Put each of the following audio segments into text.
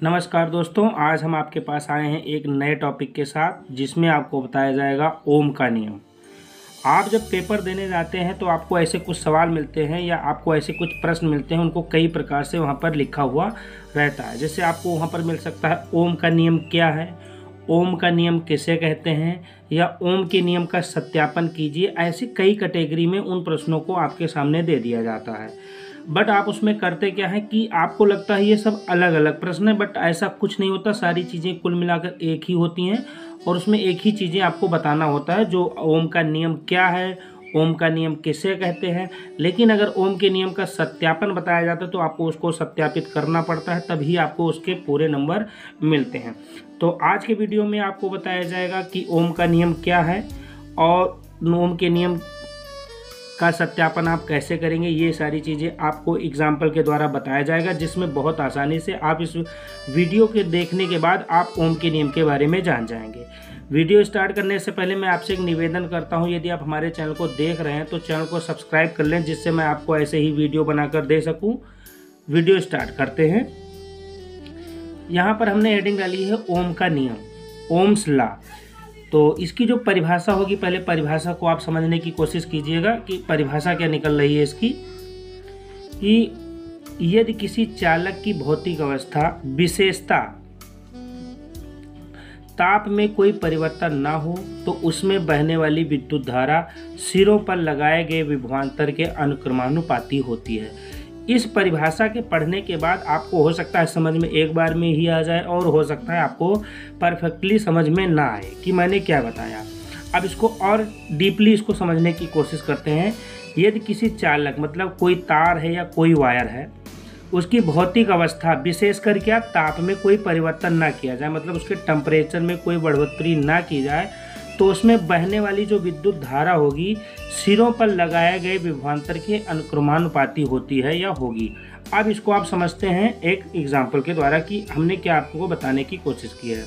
नमस्कार दोस्तों, आज हम आपके पास आए हैं एक नए टॉपिक के साथ जिसमें आपको बताया जाएगा ओम का नियम। आप जब पेपर देने जाते हैं तो आपको ऐसे कुछ सवाल मिलते हैं या आपको ऐसे कुछ प्रश्न मिलते हैं, उनको कई प्रकार से वहाँ पर लिखा हुआ रहता है। जैसे आपको वहाँ पर मिल सकता है ओम का नियम क्या है, ओम का नियम किसे कहते हैं, या ओम के नियम का सत्यापन कीजिए। ऐसी कई कैटेगरी में उन प्रश्नों को आपके सामने दे दिया जाता है। बट आप उसमें करते क्या है कि आपको लगता है ये सब अलग अलग प्रश्न है, बट ऐसा कुछ नहीं होता। सारी चीज़ें कुल मिलाकर एक ही होती हैं और उसमें एक ही चीज़ें आपको बताना होता है, जो ओम का नियम क्या है, ओम का नियम किसे कहते हैं। लेकिन अगर ओम के नियम का सत्यापन बताया जाता है तो आपको उसको सत्यापित करना पड़ता है, तभी आपको उसके पूरे नंबर मिलते हैं। तो आज के वीडियो में आपको बताया जाएगा कि ओम का नियम क्या है और ओम के नियम का सत्यापन आप कैसे करेंगे। ये सारी चीज़ें आपको एग्जाम्पल के द्वारा बताया जाएगा, जिसमें बहुत आसानी से आप इस वीडियो के देखने के बाद आप ओम के नियम के बारे में जान जाएंगे। वीडियो स्टार्ट करने से पहले मैं आपसे एक निवेदन करता हूं, यदि आप हमारे चैनल को देख रहे हैं तो चैनल को सब्सक्राइब कर लें, जिससे मैं आपको ऐसे ही वीडियो बनाकर दे सकूँ। वीडियो स्टार्ट करते हैं। यहाँ पर हमने हेडिंग डाली है ओम का नियम, ओम्स लॉ। तो इसकी जो परिभाषा होगी, पहले परिभाषा को आप समझने की कोशिश कीजिएगा कि परिभाषा क्या निकल रही है इसकी। कि यदि किसी चालक की भौतिक अवस्था विशेषता ताप में कोई परिवर्तन ना हो तो उसमें बहने वाली विद्युत धारा सिरों पर लगाए गए विभवांतर के अनुक्रमानुपाती होती है। इस परिभाषा के पढ़ने के बाद आपको हो सकता है समझ में एक बार में ही आ जाए, और हो सकता है आपको परफेक्टली समझ में ना आए कि मैंने क्या बताया। अब इसको और डीपली इसको समझने की कोशिश करते हैं। यदि किसी चालक मतलब कोई तार है या कोई वायर है, उसकी भौतिक अवस्था विशेषकर क्या ताप में कोई परिवर्तन ना किया जाए, मतलब उसके टेम्परेचर में कोई बढ़ोतरी ना की जाए, तो उसमें बहने वाली जो विद्युत धारा होगी सिरों पर लगाए गए विभवांतर के अनुक्रमानुपाती होती है या होगी। अब इसको आप समझते हैं एक एग्जाम्पल के द्वारा कि हमने क्या आपको बताने की कोशिश की है।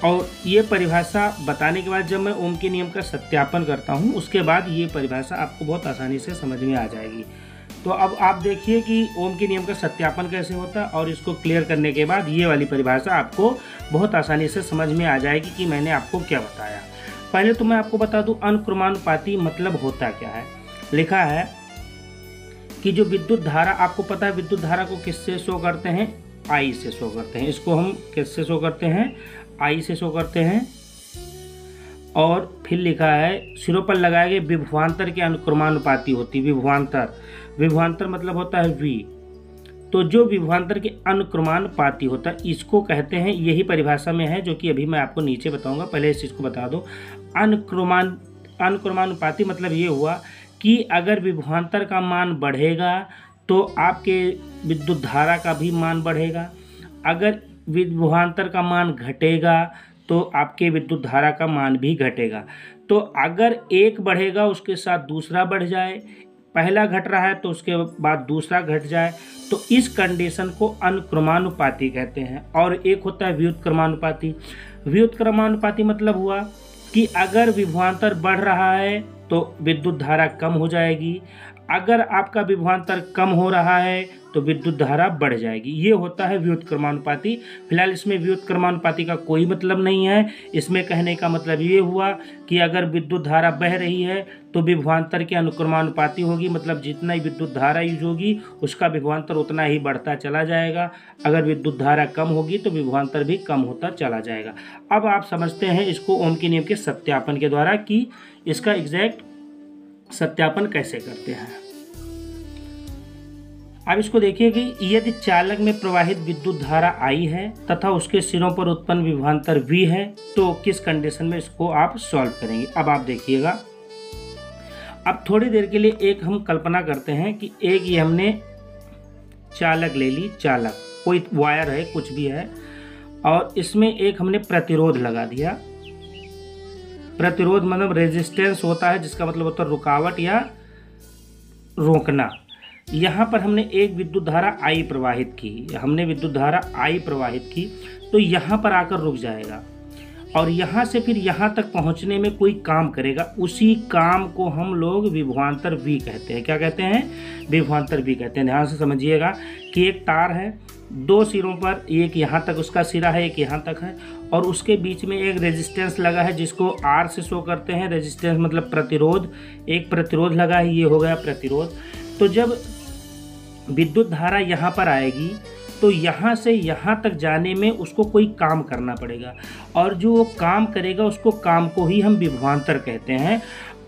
और ये परिभाषा बताने के बाद जब मैं ओम के नियम का सत्यापन करता हूँ, उसके बाद ये परिभाषा आपको बहुत आसानी से समझ में आ जाएगी। तो अब आप देखिए कि ओम के नियम का सत्यापन कैसे होता है, और इसको क्लियर करने के बाद ये वाली परिभाषा आपको बहुत आसानी से समझ में आ जाएगी कि मैंने आपको क्या बताया। पहले तो मैं आपको बता दूं अनुक्रमानुपाती मतलब होता क्या है। लिखा है कि जो विद्युत धारा, आपको पता है विद्युत धारा को किससे शो करते हैं, आई से शो करते हैं। इसको हम किससे शो करते हैं, आई से शो करते हैं। और फिर लिखा है सिरों पर लगाए गए विभवांतर के अनुक्रमानुपाती होती। विभवांतर मतलब होता है V। तो जो विभवांतर के अनुक्रमानुपाती होता है इसको कहते हैं, यही परिभाषा में है जो कि अभी मैं आपको नीचे बताऊंगा। पहले इस चीज़ को बता दो। अनुक्रमानुपाती मतलब ये हुआ कि अगर विभवांतर का मान बढ़ेगा तो आपके विद्युत धारा का भी मान बढ़ेगा। अगर विभवांतर का मान घटेगा तो आपके विद्युत धारा का मान भी घटेगा। तो अगर एक बढ़ेगा उसके साथ दूसरा बढ़ जाए, पहला घट रहा है तो उसके बाद दूसरा घट जाए, तो इस कंडीशन को अनुक्रमानुपाती कहते हैं। और एक होता है व्युत्क्रमानुपाती। व्युत्क्रमानुपाती मतलब हुआ कि अगर विभवांतर बढ़ रहा है तो विद्युत धारा कम हो जाएगी, अगर आपका विभवांतर कम हो रहा है तो विद्युत धारा बढ़ जाएगी। ये होता है व्युत्क्रमानुपाती। फिलहाल इसमें व्युत्क्रमानुपाती का कोई मतलब नहीं है। इसमें कहने का मतलब ये हुआ कि अगर विद्युत धारा बह रही है तो विभवांतर के अनुक्रमानुपाती होगी, मतलब जितना ही विद्युत धारा यूज होगी उसका विभवांतर उतना ही बढ़ता चला जाएगा। अगर विद्युत धारा कम होगी तो विभवांतर भी कम होता चला जाएगा। अब आप समझते हैं इसको ओम के नियम के सत्यापन के द्वारा कि इसका एग्जैक्ट सत्यापन कैसे करते हैं। अब इसको देखिए कि यदि चालक में प्रवाहित विद्युत धारा I है तथा उसके सिरों पर उत्पन्न विभवांतर V है, तो किस कंडीशन में इसको आप सॉल्व करेंगे। अब आप देखिएगा। अब थोड़ी देर के लिए एक हम कल्पना करते हैं कि एक ये हमने चालक ले ली, चालक कोई वायर है कुछ भी है, और इसमें एक हमने प्रतिरोध लगा दिया। प्रतिरोध मतलब रेजिस्टेंस होता है, जिसका मतलब होता है रुकावट या रोकना। यहाँ पर हमने एक विद्युत धारा I प्रवाहित की, हमने विद्युत धारा I प्रवाहित की, तो यहाँ पर आकर रुक जाएगा और यहाँ से फिर यहाँ तक पहुँचने में कोई काम करेगा। उसी काम को हम लोग विभवांतर V कहते हैं। क्या कहते हैं? विभवांतर V कहते हैं। ध्यान से समझिएगा कि एक तार है, दो सिरों पर, एक यहाँ तक उसका सिरा है, एक यहाँ तक है, और उसके बीच में एक रेजिस्टेंस लगा है जिसको R से शो करते हैं। रेजिस्टेंस मतलब प्रतिरोध, एक प्रतिरोध लगा है, ये हो गया प्रतिरोध। तो जब विद्युत धारा यहाँ पर आएगी तो यहाँ से यहाँ तक जाने में उसको कोई काम करना पड़ेगा, और जो वो काम करेगा उसको काम को ही हम विभवांतर कहते हैं।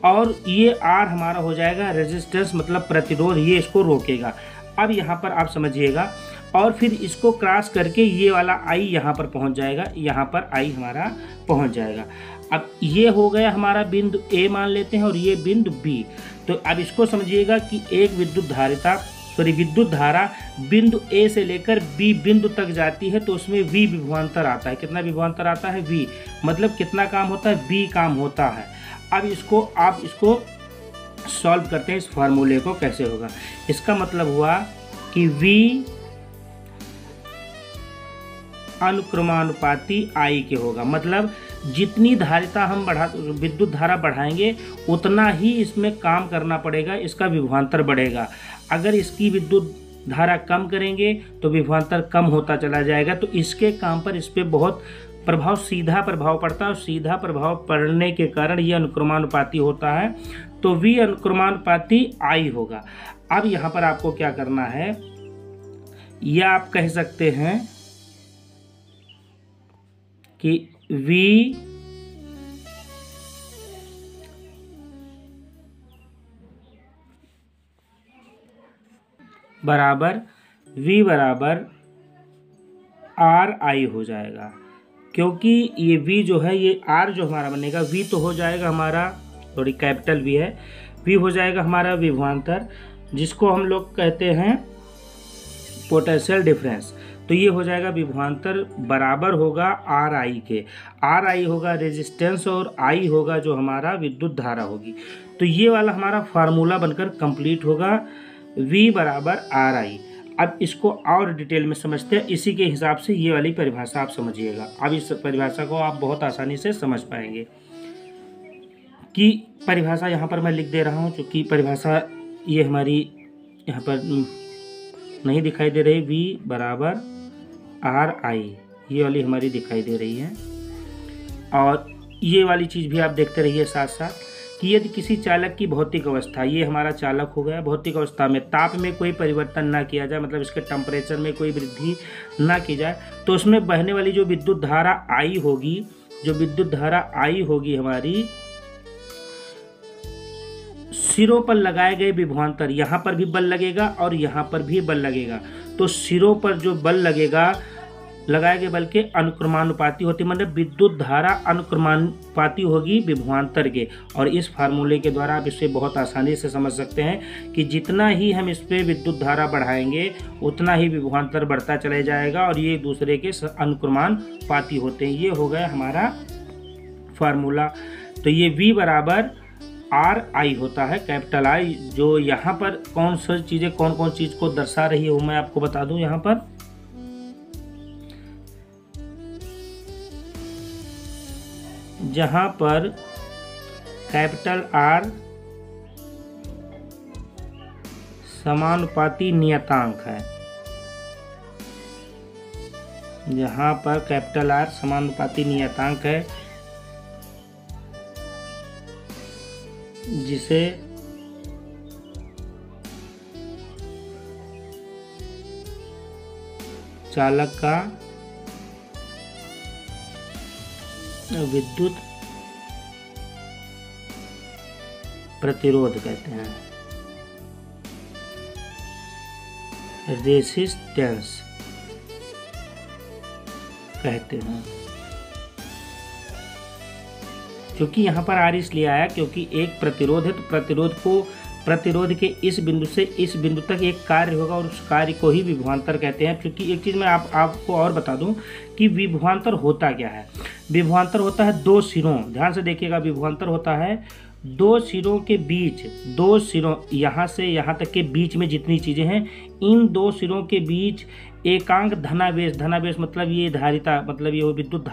और ये R हमारा हो जाएगा रेजिस्टेंस मतलब प्रतिरोध, ये इसको रोकेगा। अब यहाँ पर आप समझिएगा, और फिर इसको क्रॉस करके ये वाला I यहाँ पर पहुँच जाएगा, यहाँ पर I हमारा पहुँच जाएगा। अब ये हो गया हमारा बिंदु A मान लेते हैं, और ये बिंदु B। तो अब इसको समझिएगा कि एक विद्युत धारा बिंदु A से लेकर B बिंदु तक जाती है, तो उसमें V विभवांतर आता है। कितना विभवांतर आता है? V, मतलब कितना काम होता है? B काम होता है। अब आप इसको सॉल्व करते हैं, इस फार्मूले को कैसे होगा। इसका मतलब हुआ कि V अनुक्रमानुपाती I के होगा, मतलब जितनी धारिता हम विद्युत धारा बढ़ाएंगे उतना ही इसमें काम करना पड़ेगा, इसका विभवांतर बढ़ेगा। अगर इसकी विद्युत धारा कम करेंगे तो विभवांतर कम होता चला जाएगा। तो इसके काम पर इस पर बहुत सीधा प्रभाव पड़ता है, और सीधा प्रभाव पड़ने के कारण ये अनुक्रमानुपाती होता है। तो V अनुक्रमानुपाती I होगा। अब यहाँ पर आपको क्या करना है, या आप कह सकते हैं कि V बराबर RI हो जाएगा, क्योंकि ये V जो है, ये R जो हमारा बनेगा, V तो हो जाएगा हमारा, थोड़ी कैपिटल V है, V हो जाएगा हमारा विभवांतर, जिसको हम लोग कहते हैं पोटेंशियल डिफरेंस। तो ये हो जाएगा विभवांतर बराबर होगा RI के। RI होगा रेजिस्टेंस और I होगा जो हमारा विद्युत धारा होगी। तो ये वाला हमारा फार्मूला बनकर कंप्लीट होगा, V बराबर RI। अब इसको और डिटेल में समझते हैं, इसी के हिसाब से ये वाली परिभाषा आप समझिएगा। अब इस परिभाषा को आप बहुत आसानी से समझ पाएंगे कि परिभाषा यहाँ पर मैं लिख दे रहा हूँ, चूँकि परिभाषा ये हमारी यहाँ पर नहीं दिखाई दे रही। V बराबर RI ये वाली हमारी दिखाई दे रही है, और ये वाली चीज़ भी आप देखते रहिए साथ साथ कि यदि किसी चालक की भौतिक अवस्था, ये हमारा चालक हो गया, भौतिक अवस्था में ताप में कोई परिवर्तन ना किया जाए, मतलब इसके टेम्परेचर में कोई वृद्धि ना की जाए, तो उसमें बहने वाली जो विद्युत धारा I होगी, हमारी सिरों पर लगाए गए विभवांतर, यहाँ पर भी बल लगेगा और यहाँ पर भी बल लगेगा। तो सिरों पर जो बल लगेगा, लगाए गए बल के अनुक्रमानुपाती होती, मतलब विद्युत धारा अनुक्रमानुपाती होगी विभवांतर के। और इस फार्मूले के द्वारा आप इसे बहुत आसानी से समझ सकते हैं कि जितना ही हम इस पर विद्युत धारा बढ़ाएंगे उतना ही विभवांतर बढ़ता चले जाएगा, और ये दूसरे के अनुक्रमानुपाती होते हैं। ये हो गया हमारा फार्मूला। तो ये V बराबर RI होता है, कैपिटल I, जो यहाँ पर कौन कौन चीज़ को दर्शा रही है वो मैं आपको बता दूं। यहाँ पर जहाँ पर कैपिटल R समानुपाती नियतांक है, जहाँ पर कैपिटल R समानुपाती नियतांक है, जिसे चालक का विद्युत प्रतिरोध कहते हैं, रेसिस्टेंस कहते हैं। क्योंकि यहाँ पर R इसलिए आया क्योंकि एक प्रतिरोध है, तो प्रतिरोध के इस बिंदु से इस बिंदु तक एक कार्य होगा, और उस कार्य को ही विभवांतर कहते हैं। क्योंकि एक चीज़ मैं आपको और बता दूं कि विभवांतर होता क्या है। विभवांतर होता है दो सिरों, ध्यान से देखिएगा, विभवांतर होता है दो सिरों के बीच, दो सिरों यहाँ से यहाँ तक के बीच में जितनी चीज़ें हैं इन दो सिरों के बीच एकांक धनावेश, धनावेश मतलब ये धारिता, मतलब ये विद्युत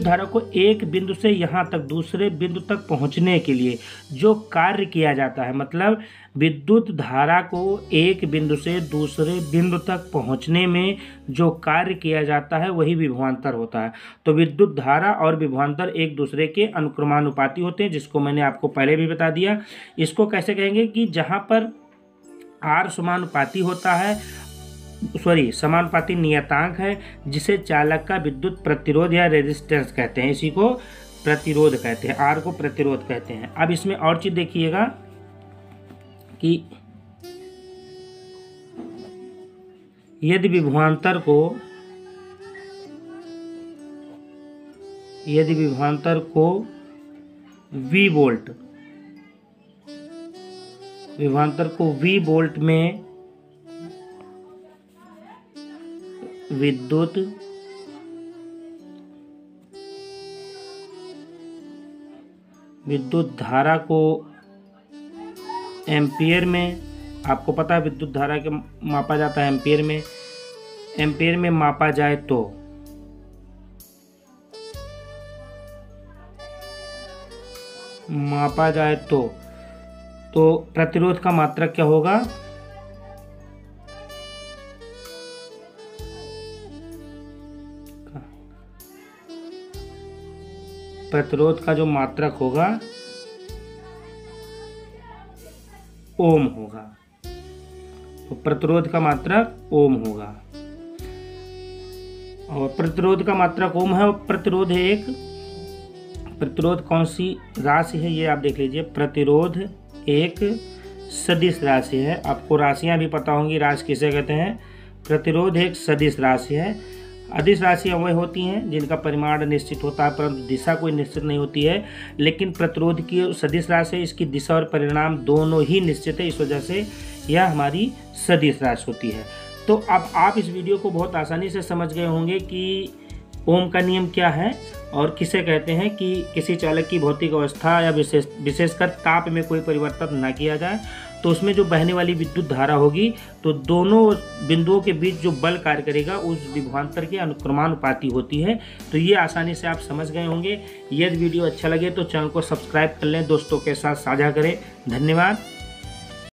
धारा को एक बिंदु से यहाँ तक दूसरे बिंदु तक पहुँचने के लिए जो कार्य किया जाता है, मतलब विद्युत धारा को एक बिंदु से दूसरे बिंदु तक पहुँचने में जो कार्य किया जाता है वही विभवांतर होता है। तो विद्युत धारा और विभवांतर एक दूसरे के अनुक्रमानुपाती होते हैं, जिसको मैंने आपको पहले भी बता दिया। इसको कैसे कहेंगे कि जहाँ पर R समानुपाती होता है, समानुपाती नियतांक है, जिसे चालक का विद्युत प्रतिरोध या रेजिस्टेंस कहते हैं, इसी को प्रतिरोध कहते हैं, R को प्रतिरोध कहते हैं। अब इसमें और चीज देखिएगा कि यदि विभवांतर को V वोल्ट में विद्युत धारा को एम्पियर में, आपको पता है विद्युत धारा के मापा जाता है एम्पियर में मापा जाए तो प्रतिरोध का मात्रक क्या होगा? प्रतिरोध का जो मात्रक होगा ओम होगा। तो प्रतिरोध का मात्रक ओम होगा और प्रतिरोध का मात्रक ओम है। और प्रतिरोध कौन सी राशि है ये आप देख लीजिए। प्रतिरोध एक सदिश राशि है। आपको राशियां भी पता होंगी, राशि किसे कहते हैं। प्रतिरोध एक सदिश राशि है। अदिश राशियाँ वह होती हैं जिनका परिमाण निश्चित होता है परंतु दिशा कोई निश्चित नहीं होती है, लेकिन प्रतिरोध की सदिश राशि है, इसकी दिशा और परिणाम दोनों ही निश्चित है, इस वजह से यह हमारी सदिश राशि होती है। तो अब आप इस वीडियो को बहुत आसानी से समझ गए होंगे कि ओम का नियम क्या है और किसे कहते हैं कि किसी चालक की भौतिक अवस्था या विशेषकर ताप में कोई परिवर्तन ना किया जाए तो उसमें जो बहने वाली विद्युत धारा होगी तो दोनों बिंदुओं के बीच जो बल कार्य करेगा उस विभवांतर के अनुक्रमानुपाती होती है। तो ये आसानी से आप समझ गए होंगे। यदि वीडियो अच्छा लगे तो चैनल को सब्सक्राइब कर लें, दोस्तों के साथ साझा करें। धन्यवाद।